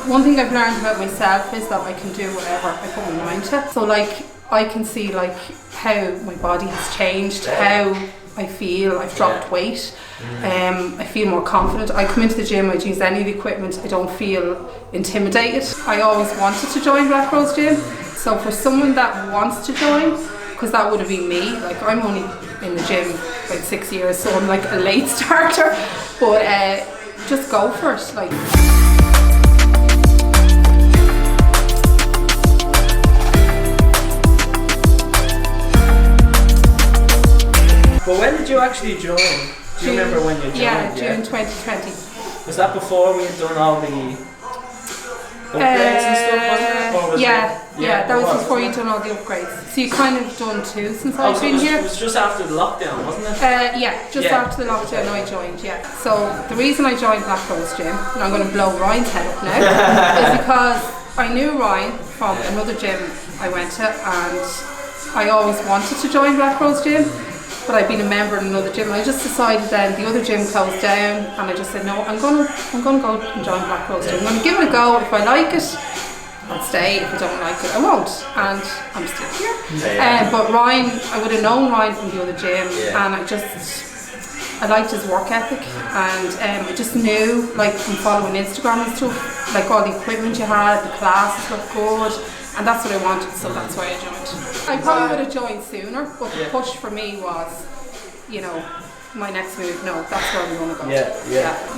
One thing I've learned about myself is that I can do whatever I put my mind to. So like I can see like how my body has changed, how I feel. I've dropped weight. I feel more confident. I come into the gym, I'd use any of the equipment, I don't feel intimidated. I always wanted to join Black Rose Gym. So for someone that wants to join, because that would have been me, like I'm only in the gym like 6 years, so I'm like a late starter, but just go for it. Like. But when did you actually join? Do you remember when you joined? Yeah, June 2020. Was that before we had done all the upgrades and stuff, wasn't it? Or was that was before you'd done all the upgrades. So you kind of done two since I've been here. It was just after the lockdown, wasn't it? After the lockdown I joined, So the reason I joined Black Rose Gym, and I'm going to blow Ryan's head up now, is because I knew Ryan from another gym I went to, and I always wanted to join Black Rose Gym. But I'd been a member in another gym. I just decided then the other gym closed down, and I just said no. I'm gonna go and join Black Rose Gym. I'm gonna give it a go. If I like it, I'll stay. If I don't like it, I won't. And I'm still here. But Ryan, I would have known Ryan from the other gym, and I liked his work ethic, and I just knew, like from following Instagram and stuff, like all the equipment you had, the classes looked good. And that's what I wanted, so that's why I joined. I probably would have joined sooner, but the push for me was, my next move, no, that's where we want to go.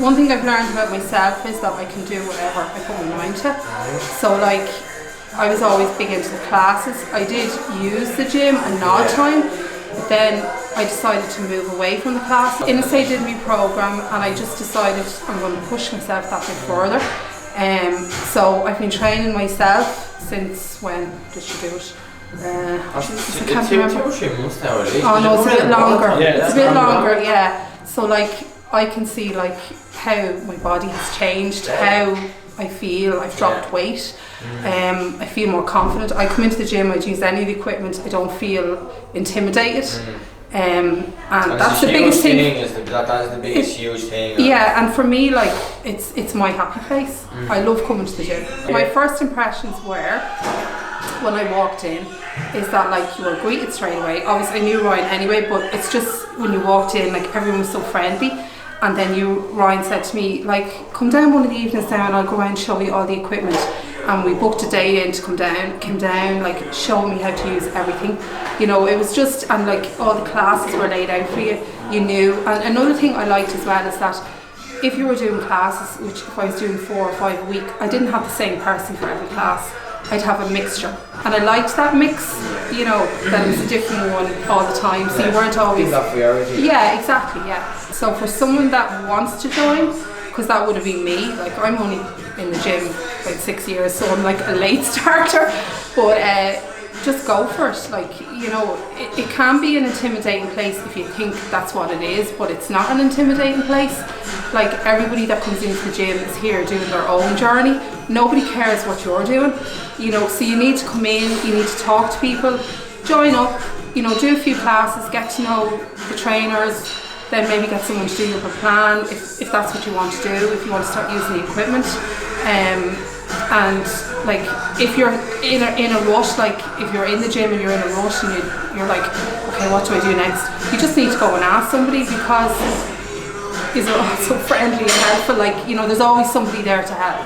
One thing I've learned about myself is that I can do whatever I put my mind to. So like, I was always big into the classes. I did use the gym an odd time, but then I decided to move away from the class. Instead I did my program, and I just decided I'm going to push myself that bit further. So I've been training myself since when did she do it? I can't remember. 2 or 3 months now, at least. Oh no, it's a bit longer. It's a bit longer, yeah. So like I can see like how my body has changed, how I feel. I've dropped weight. I feel more confident. I come into the gym, I'd use any of the equipment, I don't feel intimidated. And that's the biggest thing. That is the biggest huge thing. Yeah, and for me, like it's my happy place. I love coming to the gym. My first impressions were, when I walked in, is that like you were greeted straight away. Obviously I knew Ryan anyway, but it's just when you walked in, like everyone was so friendly. And then Ryan said to me, like, come down one of the evenings now and I'll go around and show you all the equipment. And we booked a day in to come down, like show me how to use everything. It was just, and like all the classes were laid out for you, you knew. And another thing I liked as well is that if you were doing classes, which if I was doing 4 or 5 a week, I didn't have the same person for every class. I'd have a mixture. And I liked that mix, that it was a different one all the time. So you weren't always... Yeah, exactly, yeah. So for someone that wants to join, because that would have been me, like I'm only in the gym like 6 years, so I'm like a late starter, but just go for it. Like, it can be an intimidating place if you think that's what it is, but it's not an intimidating place. Like everybody that comes into the gym is here doing their own journey. Nobody cares what you're doing, so you need to come in, you need to talk to people, join up, do a few classes, get to know the trainers, then maybe get someone to do your plan if that's what you want to do, if you want to start using the equipment. And like if you're in a rush, like if you're in the gym and you're in a rush and you're like, okay, what do I do next? You just need to go and ask somebody, because they're all so friendly and helpful. Like, there's always somebody there to help.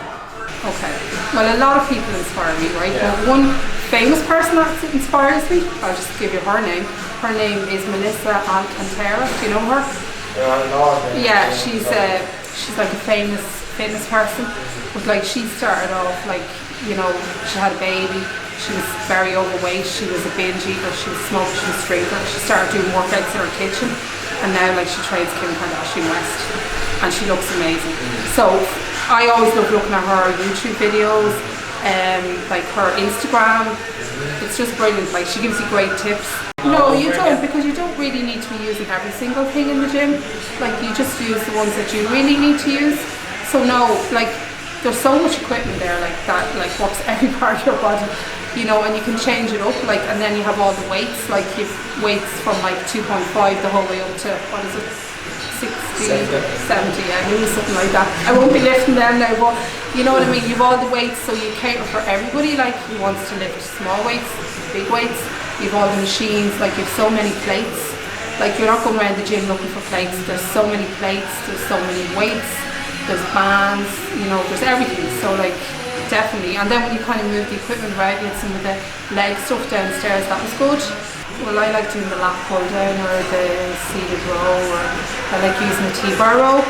Okay. Well, a lot of people inspire me, right? But one famous person that inspires me, I'll just give you her name. Her name is Melissa Alcantara. Do you know her? Yeah, she's like a famous fitness person. But like she started off like, she had a baby. She was very overweight. She was a binge eater. She was smoking. She was a drinker. She started doing workouts in her kitchen, and now like she trains Kim Kardashian West, and she looks amazing. So I always love looking at her YouTube videos, like her Instagram. It's just brilliant. Like she gives you great tips. No, you don't, because you don't really need to be using every single thing in the gym. Like you just use the ones that you really need to use. So no, like there's so much equipment there like that, like works every part of your body, and you can change it up, like, and then you have all the weights, like you've weights from like 2.5 the whole way up to, what is it, 6, 70, yeah, maybe something like that. I won't be lifting them now, but you know what I mean, you've all the weights, so you cater for everybody, like who wants to lift small weights, big weights. You've all the machines, like you've so many plates. Like you're not going around the gym looking for plates. There's so many plates, there's so many weights, there's bands, you know, there's everything. So like definitely. And then when you kind of move the equipment around, you had some of the leg stuff downstairs, that was good. Well, I like doing the lat pull down or the seated row, or I like using the T-bar row.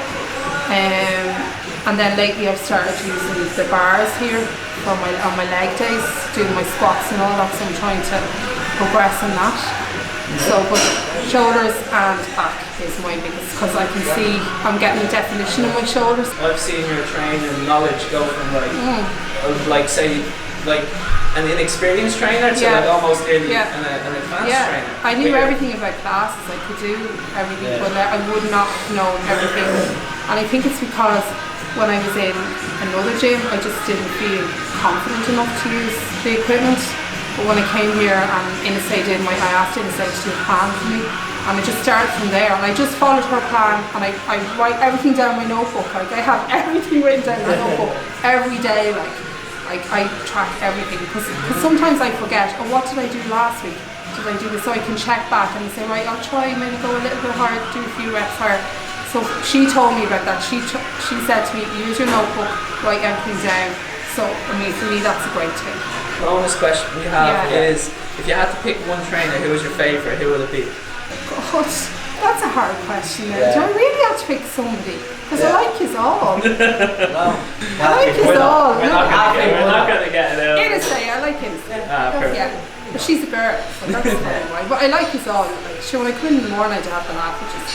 And then lately I've started using the bars here on my leg days, doing my squats and all that, so I'm trying to progress in that. So, but shoulders and back is my biggest, because I can see I'm getting a definition in my shoulders. I've seen your training knowledge go from like say like an inexperienced trainer to like almost nearly an advanced trainer. I knew everything about classes, I could do everything, but I would not know everything. And I think it's because when I was in another gym, I just didn't feel confident enough to use the equipment. But when I came here and I asked Insight to do a plan for me, and I just started from there, and I just followed her plan, and I write everything down in my notebook. Like I have everything written down in my notebook every day. Like I track everything, because sometimes I forget. Oh, what did I do last week? Did I do this? So I can check back and say, right, I'll try maybe go a little bit harder, do a few reps higher. So she told me about that. She said to me, use your notebook, write everything down. So I mean, for me, that's a great tip. Bonus question we have is, if you had to pick one trainer, who was your favourite? Who would it be? God, that's a hard question. Do I really have to pick somebody? Because I like his all. I like his all. We're not going to get it out. Innocent, I like Innocent. Perfect. Yeah. But she's a girl, so that's fine. But I like his all. Like, sure, when I come in the morning, I'd have the laugh, which is